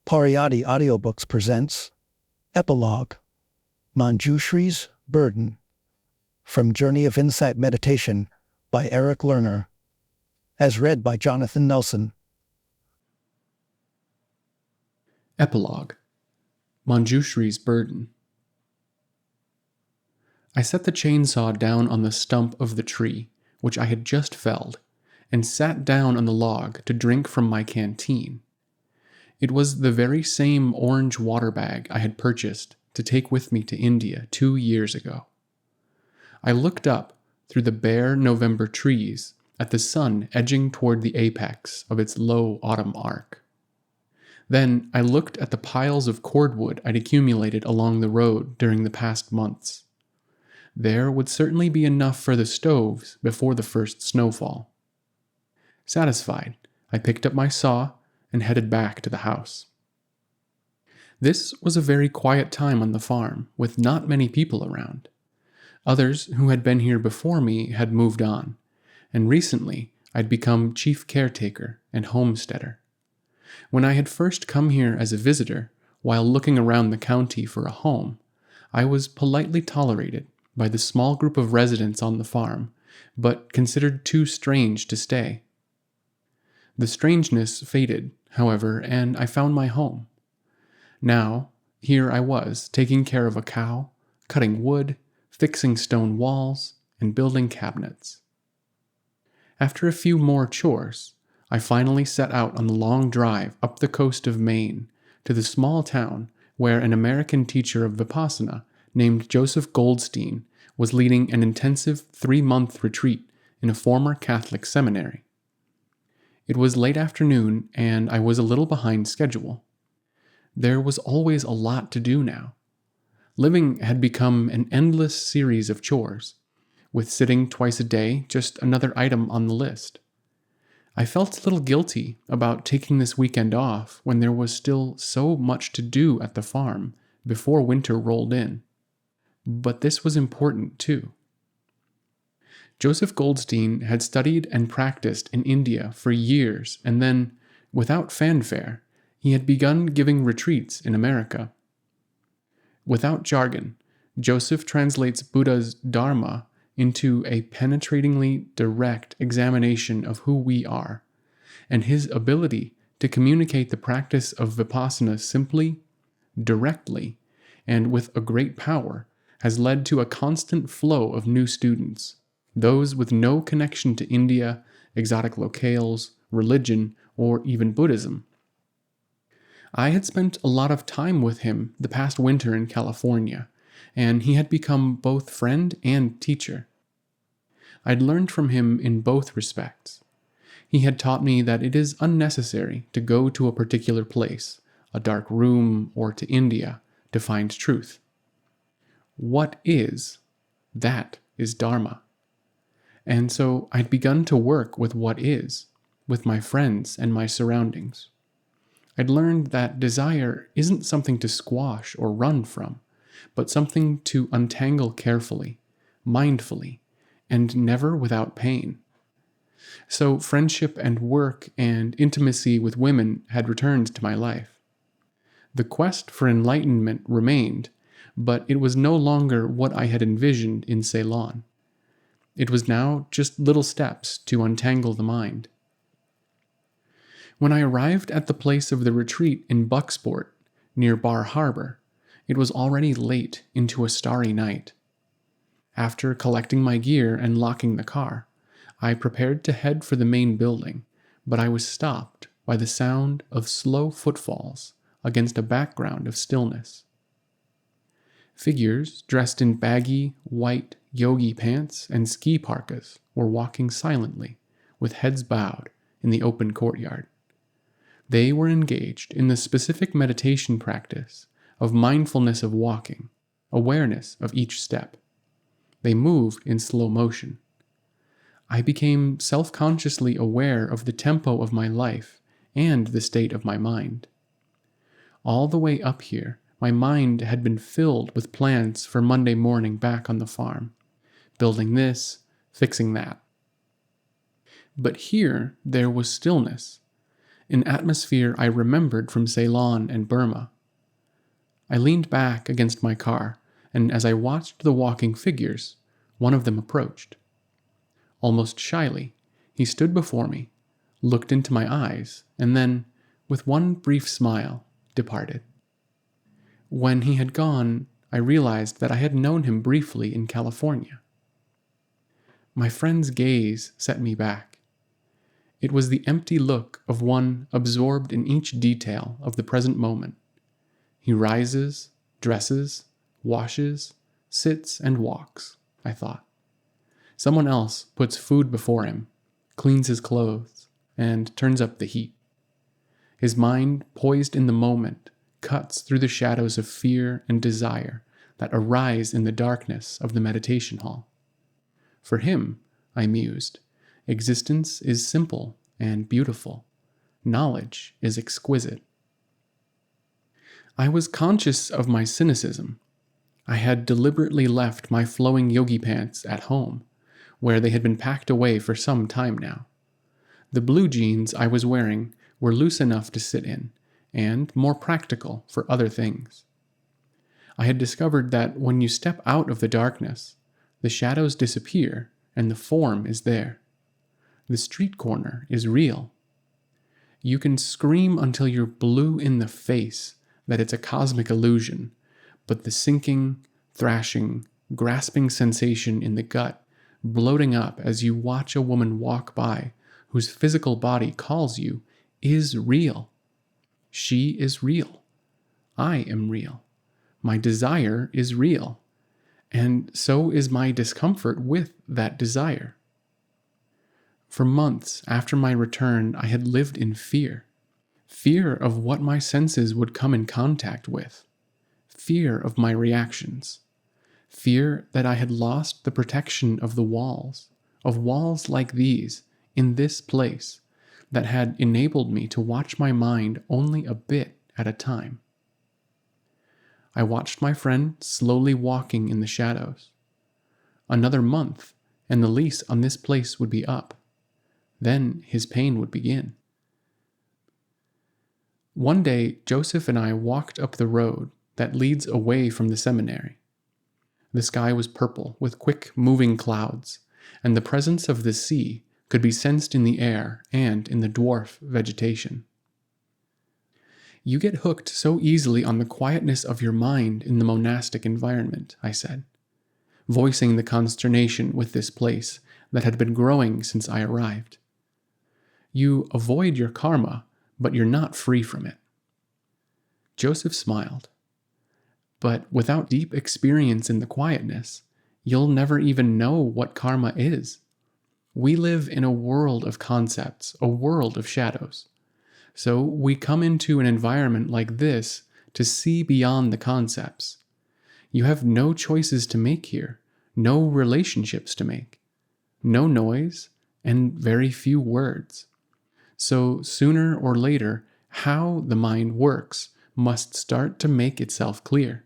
Pariyatti Audiobooks presents Epilogue, Manjushri's Burden, from Journey of Insight Meditation by Lerner, as read by Jonathan Nelson. Epilogue, Manjushri's Burden. I set the chainsaw down on the stump of the tree, which I had just felled, and sat down on the log to drink from my canteen. It was the very same orange water bag I had purchased to take with me to India 2 years ago. I looked up through the bare November trees at the sun edging toward the apex of its low autumn arc. Then I looked at the piles of cordwood I'd accumulated along the road during the past months. There would certainly be enough for the stoves before the first snowfall. Satisfied, I picked up my saw and headed back to the house. This was a very quiet time on the farm, with not many people around. Others who had been here before me had moved on, and recently I'd become chief caretaker and homesteader. When I had first come here as a visitor, while looking around the county for a home, I was politely tolerated by the small group of residents on the farm, but considered too strange to stay. The strangeness faded, however, and I found my home. Now, here I was, taking care of a cow, cutting wood, fixing stone walls, and building cabinets. After a few more chores, I finally set out on the long drive up the coast of Maine to the small town where an American teacher of Vipassana named Joseph Goldstein was leading an intensive 3-month retreat in a former Catholic seminary. It was late afternoon, and I was a little behind schedule. There was always a lot to do now. Living had become an endless series of chores, with sitting twice a day just another item on the list. I felt a little guilty about taking this weekend off when there was still so much to do at the farm before winter rolled in. But this was important too. Joseph Goldstein had studied and practiced in India for years, and then, without fanfare, he had begun giving retreats in America. Without jargon, Joseph translates Buddha's Dharma into a penetratingly direct examination of who we are, and his ability to communicate the practice of Vipassana simply, directly, and with a great power has led to a constant flow of new students. Those with no connection to India, exotic locales, religion, or even Buddhism. I had spent a lot of time with him the past winter in California, and he had become both friend and teacher. I'd learned from him in both respects. He had taught me that it is unnecessary to go to a particular place, a dark room, or to India, to find truth. What is? That is Dharma. And so I'd begun to work with what is, with my friends and my surroundings. I'd learned that desire isn't something to squash or run from, but something to untangle carefully, mindfully, and never without pain. So friendship and work and intimacy with women had returned to my life. The quest for enlightenment remained, but it was no longer what I had envisioned in Ceylon. It was now just little steps to untangle the mind. When I arrived at the place of the retreat in Bucksport, near Bar Harbor, it was already late into a starry night. After collecting my gear and locking the car, I prepared to head for the main building, but I was stopped by the sound of slow footfalls against a background of stillness. Figures dressed in baggy, white yogi pants and ski parkas were walking silently, with heads bowed, in the open courtyard. They were engaged in the specific meditation practice of mindfulness of walking, awareness of each step. They moved in slow motion. I became self-consciously aware of the tempo of my life and the state of my mind. All the way up here, my mind had been filled with plans for Monday morning back on the farm, building this, fixing that. But here there was stillness, an atmosphere I remembered from Ceylon and Burma. I leaned back against my car, and as I watched the walking figures, one of them approached. Almost shyly, he stood before me, looked into my eyes, and then, with one brief smile, departed. When he had gone, I realized that I had known him briefly in California. My friend's gaze set me back. It was the empty look of one absorbed in each detail of the present moment. He rises, dresses, washes, sits, and walks, I thought. Someone else puts food before him, cleans his clothes, and turns up the heat. His mind, poised in the moment, cuts through the shadows of fear and desire that arise in the darkness of the meditation hall. For him, I mused, existence is simple and beautiful. Knowledge is exquisite. I was conscious of my cynicism. I had deliberately left my flowing yogi pants at home, where they had been packed away for some time now. The blue jeans I was wearing were loose enough to sit in, and more practical for other things. I had discovered that when you step out of the darkness, the shadows disappear and the form is there. The street corner is real. You can scream until you're blue in the face that it's a cosmic illusion, but the sinking, thrashing, grasping sensation in the gut, bloating up as you watch a woman walk by whose physical body calls you, is real. She is real. I am real. My desire is real. And so is my discomfort with that desire. For months after my return, I had lived in fear. Fear of what my senses would come in contact with. Fear of my reactions. Fear that I had lost the protection of the walls, of walls like these, in this place, that had enabled me to watch my mind only a bit at a time. I watched my friend slowly walking in the shadows. Another month, and the lease on this place would be up. Then his pain would begin. One day, Joseph and I walked up the road that leads away from the seminary. The sky was purple with quick moving clouds, and the presence of the sea could be sensed in the air and in the dwarf vegetation. You get hooked so easily on the quietness of your mind in the monastic environment, I said, voicing the consternation with this place that had been growing since I arrived. You avoid your karma, but you're not free from it. Joseph smiled. But without deep experience in the quietness, you'll never even know what karma is. We live in a world of concepts, a world of shadows. So we come into an environment like this to see beyond the concepts. You have no choices to make here, no relationships to make, no noise, and very few words. So sooner or later, how the mind works must start to make itself clear.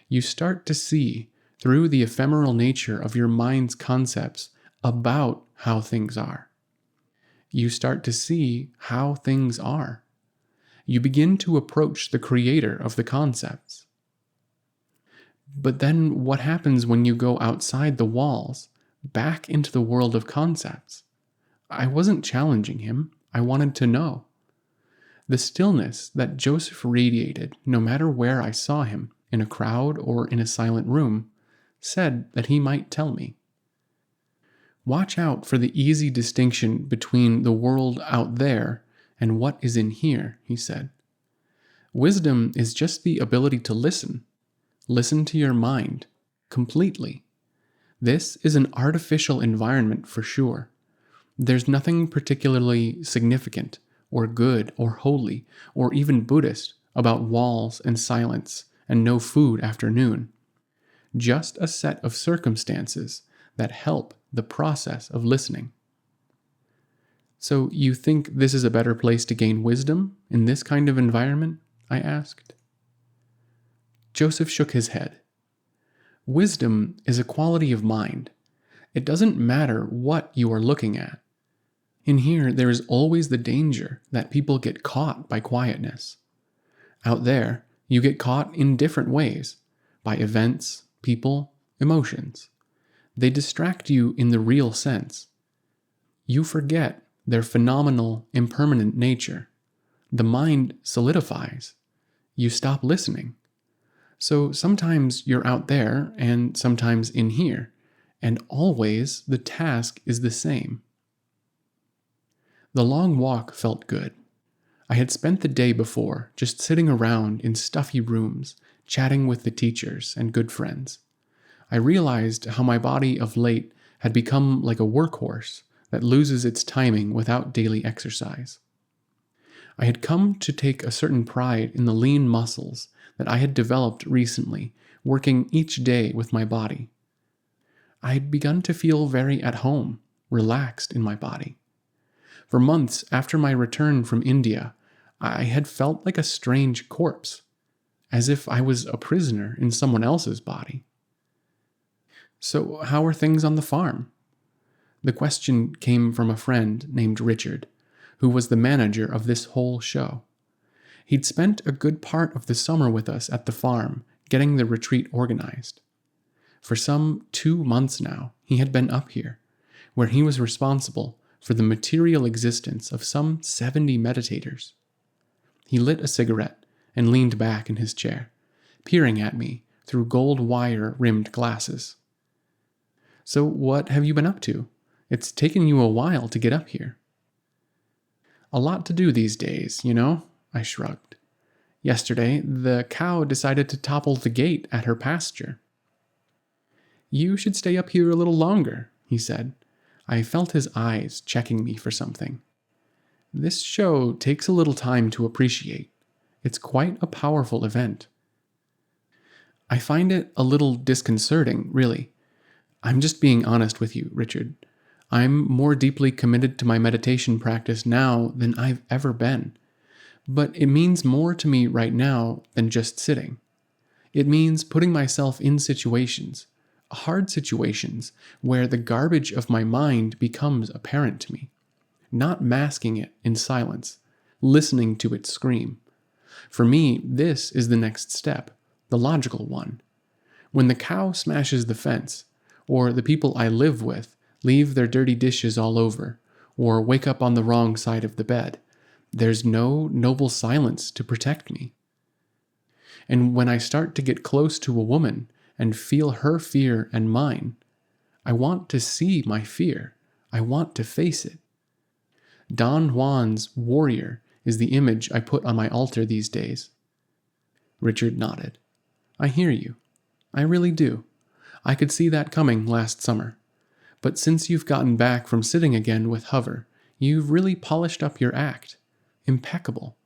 You start to see, through the ephemeral nature of your mind's concepts, about how things are. You start to see how things are. You begin to approach the creator of the concepts. But then what happens when you go outside the walls, back into the world of concepts? I wasn't challenging him. I wanted to know. The stillness that Joseph radiated, no matter where I saw him, in a crowd or in a silent room, said that he might tell me. Watch out for the easy distinction between the world out there and what is in here, he said. Wisdom is just the ability to listen. Listen to your mind, completely. This is an artificial environment for sure. There's nothing particularly significant, or good, or holy, or even Buddhist about walls and silence and no food after noon. Just a set of circumstances that help the process of listening. So you think this is a better place to gain wisdom in this kind of environment? I asked. Joseph shook his head. Wisdom is a quality of mind. It doesn't matter what you are looking at. In here, there is always the danger that people get caught by quietness. Out there, you get caught in different ways, by events, people, emotions. They distract you in the real sense. You forget their phenomenal, impermanent nature. The mind solidifies. You stop listening. So sometimes you're out there and sometimes in here, and always the task is the same. The long walk felt good. I had spent the day before just sitting around in stuffy rooms, chatting with the teachers and good friends. I realized how my body of late had become like a workhorse that loses its timing without daily exercise. I had come to take a certain pride in the lean muscles that I had developed recently, working each day with my body. I had begun to feel very at home, relaxed in my body. For months after my return from India, I had felt like a strange corpse, as if I was a prisoner in someone else's body. So, how are things on the farm? The question came from a friend named Richard, who was the manager of this whole show. He'd spent a good part of the summer with us at the farm, getting the retreat organized. For some 2 months now, he had been up here, where he was responsible for the material existence of some 70 meditators. He lit a cigarette and leaned back in his chair, peering at me through gold wire-rimmed glasses. So what have you been up to? It's taken you a while to get up here. A lot to do these days, you know, I shrugged. Yesterday, the cow decided to topple the gate at her pasture. You should stay up here a little longer, he said. I felt his eyes checking me for something. This show takes a little time to appreciate. It's quite a powerful event. I find it a little disconcerting, really. I'm just being honest with you, Richard. I'm more deeply committed to my meditation practice now than I've ever been. But it means more to me right now than just sitting. It means putting myself in situations, hard situations, where the garbage of my mind becomes apparent to me, not masking it in silence, listening to it scream. For me, this is the next step, the logical one. When the cow smashes the fence, or the people I live with leave their dirty dishes all over, or wake up on the wrong side of the bed, there's no noble silence to protect me. And when I start to get close to a woman and feel her fear and mine, I want to see my fear. I want to face it. Don Juan's warrior is the image I put on my altar these days. Richard nodded. I hear you. I really do. I could see that coming last summer. But since you've gotten back from sitting again with Hover, you've really polished up your act. Impeccable.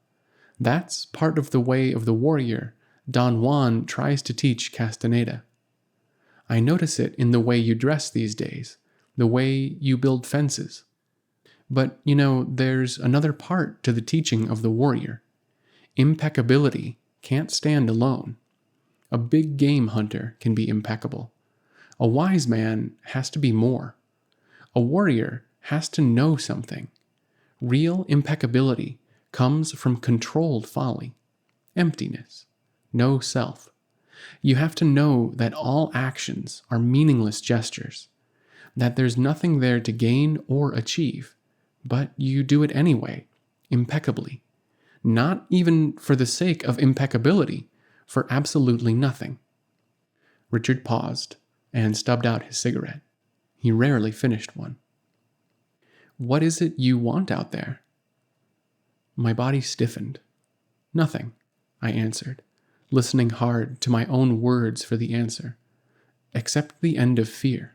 That's part of the way of the warrior Don Juan tries to teach Castaneda. I notice it in the way you dress these days, the way you build fences. But, you know, there's another part to the teaching of the warrior. Impeccability can't stand alone. A big game hunter can be impeccable. A wise man has to be more. A warrior has to know something. Real impeccability comes from controlled folly, emptiness, no self. You have to know that all actions are meaningless gestures, that there's nothing there to gain or achieve, but you do it anyway, impeccably. Not even for the sake of impeccability, for absolutely nothing. Richard paused and stubbed out his cigarette. He rarely finished one. What is it you want out there? My body stiffened. Nothing, I answered, listening hard to my own words for the answer, except the end of fear.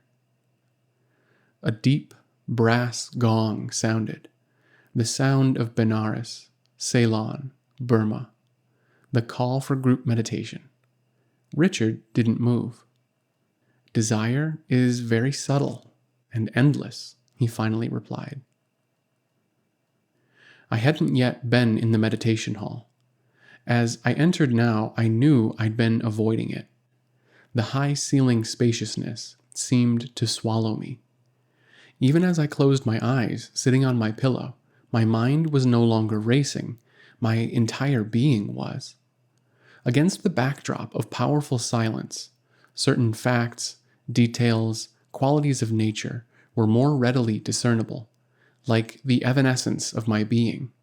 A deep, brass gong sounded, the sound of Benares, Ceylon, Burma, the call for group meditation. Richard didn't move. Desire is very subtle and endless, he finally replied. I hadn't yet been in the meditation hall. As I entered now, I knew I'd been avoiding it. The high-ceiling spaciousness seemed to swallow me. Even as I closed my eyes, sitting on my pillow, my mind was no longer racing. My entire being was. Against the backdrop of powerful silence, certain facts, details, qualities of nature were more readily discernible, like the evanescence of my being.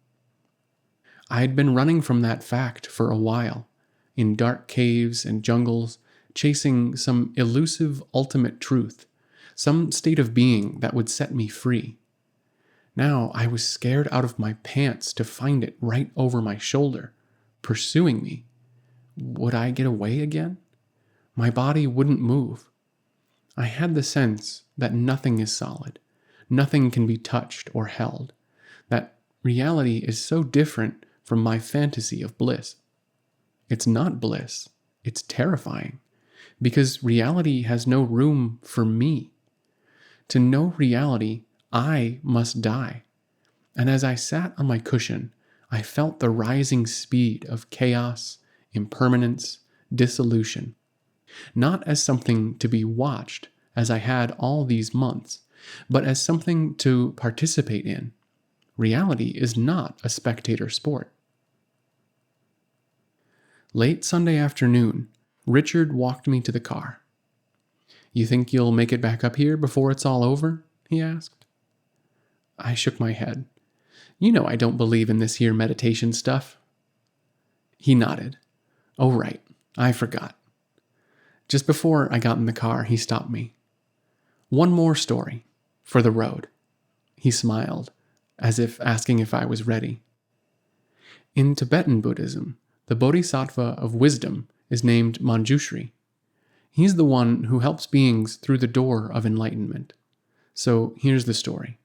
I had been running from that fact for a while, in dark caves and jungles, chasing some elusive ultimate truth, some state of being that would set me free. Now I was scared out of my pants to find it right over my shoulder, pursuing me. Would I get away again? My body wouldn't move. I had the sense that nothing is solid, nothing can be touched or held, that reality is so different from my fantasy of bliss. It's not bliss, it's terrifying, because reality has no room for me. To know reality, I must die. And as I sat on my cushion, I felt the rising speed of chaos, impermanence, dissolution. Not as something to be watched, as I had all these months, but as something to participate in. Reality is not a spectator sport. Late Sunday afternoon, Richard walked me to the car. "You think you'll make it back up here before it's all over?" he asked. I shook my head. "You know I don't believe in this here meditation stuff." He nodded. "Oh, right. I forgot." Just before I got in the car, he stopped me. "One more story. For the road." He smiled, as if asking if I was ready. In Tibetan Buddhism, the Bodhisattva of wisdom is named Manjushri. He's the one who helps beings through the door of enlightenment. So here's the story.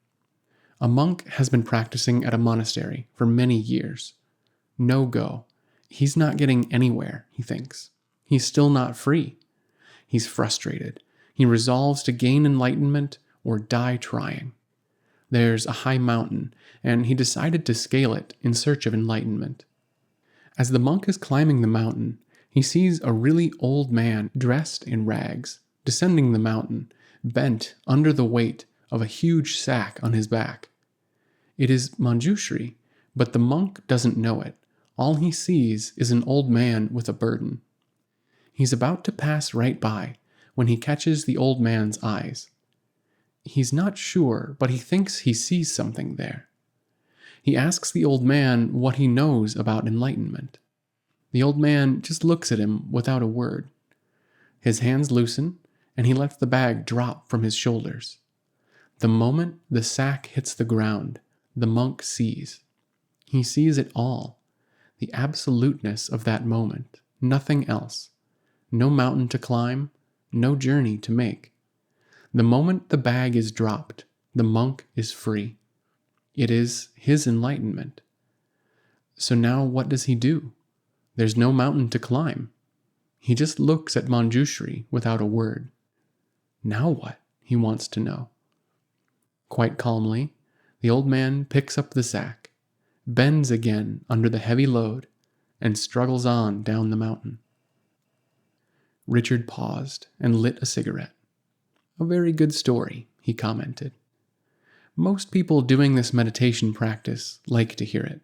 A monk has been practicing at a monastery for many years. No go. He's not getting anywhere, he thinks. He's still not free. He's frustrated. He resolves to gain enlightenment or die trying. There's a high mountain, and he decided to scale it in search of enlightenment. As the monk is climbing the mountain, he sees a really old man dressed in rags, descending the mountain, bent under the weight of a huge sack on his back. It is Manjushri, but the monk doesn't know it. All he sees is an old man with a burden. He's about to pass right by when he catches the old man's eyes. He's not sure, but he thinks he sees something there. He asks the old man what he knows about enlightenment. The old man just looks at him without a word. His hands loosen, and he lets the bag drop from his shoulders. The moment the sack hits the ground, the monk sees. He sees it all. The absoluteness of that moment, nothing else. No mountain to climb, no journey to make. The moment the bag is dropped, the monk is free. It is his enlightenment. So now what does he do? There's no mountain to climb. He just looks at Manjushri without a word. Now what? He wants to know. Quite calmly, the old man picks up the sack, bends again under the heavy load, and struggles on down the mountain. Richard paused and lit a cigarette. "A very good story," he commented. "Most people doing this meditation practice like to hear it.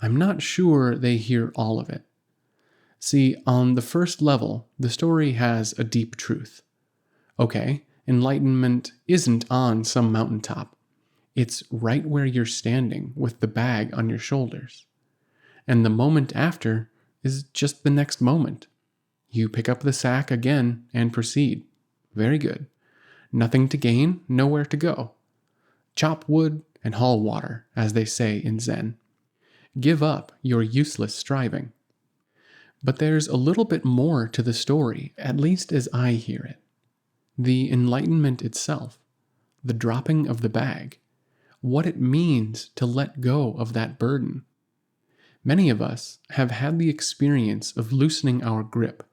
I'm not sure they hear all of it. See, on the first level, the story has a deep truth. Okay, enlightenment isn't on some mountaintop. It's right where you're standing with the bag on your shoulders. And the moment after is just the next moment. You pick up the sack again and proceed. Very good. Nothing to gain, nowhere to go. Chop wood and haul water, as they say in Zen. Give up your useless striving. But there's a little bit more to the story, at least as I hear it. The enlightenment itself, the dropping of the bag, what it means to let go of that burden. Many of us have had the experience of loosening our grip,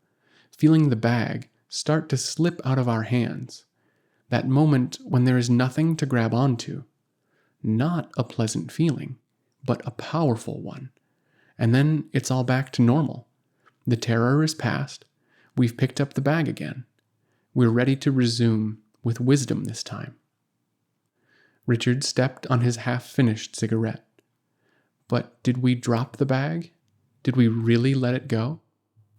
feeling the bag start to slip out of our hands. That moment when there is nothing to grab onto. Not a pleasant feeling, but a powerful one. And then it's all back to normal. The terror is past. We've picked up the bag again. We're ready to resume with wisdom this time. Richard stepped on his half-finished cigarette. But did we drop the bag? Did we really let it go?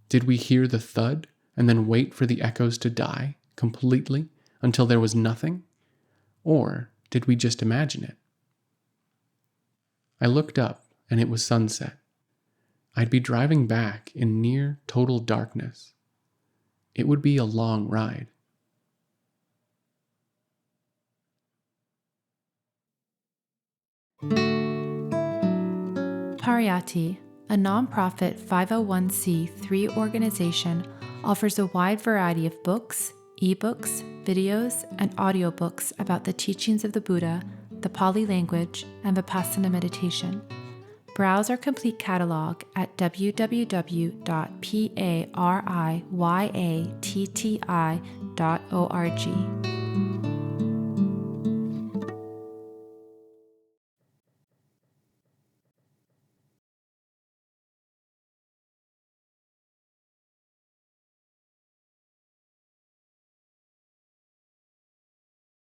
Did we hear the thud and then wait for the echoes to die completely until there was nothing? Or did we just imagine it? I looked up and it was sunset. I'd be driving back in near total darkness. It would be a long ride. Pariyatti, a nonprofit 501c3 organization, offers a wide variety of books, eBooks, videos, and audiobooks about the teachings of the Buddha, the Pāli language, and Vipassana meditation. Browse our complete catalog at www.pariyatti.org.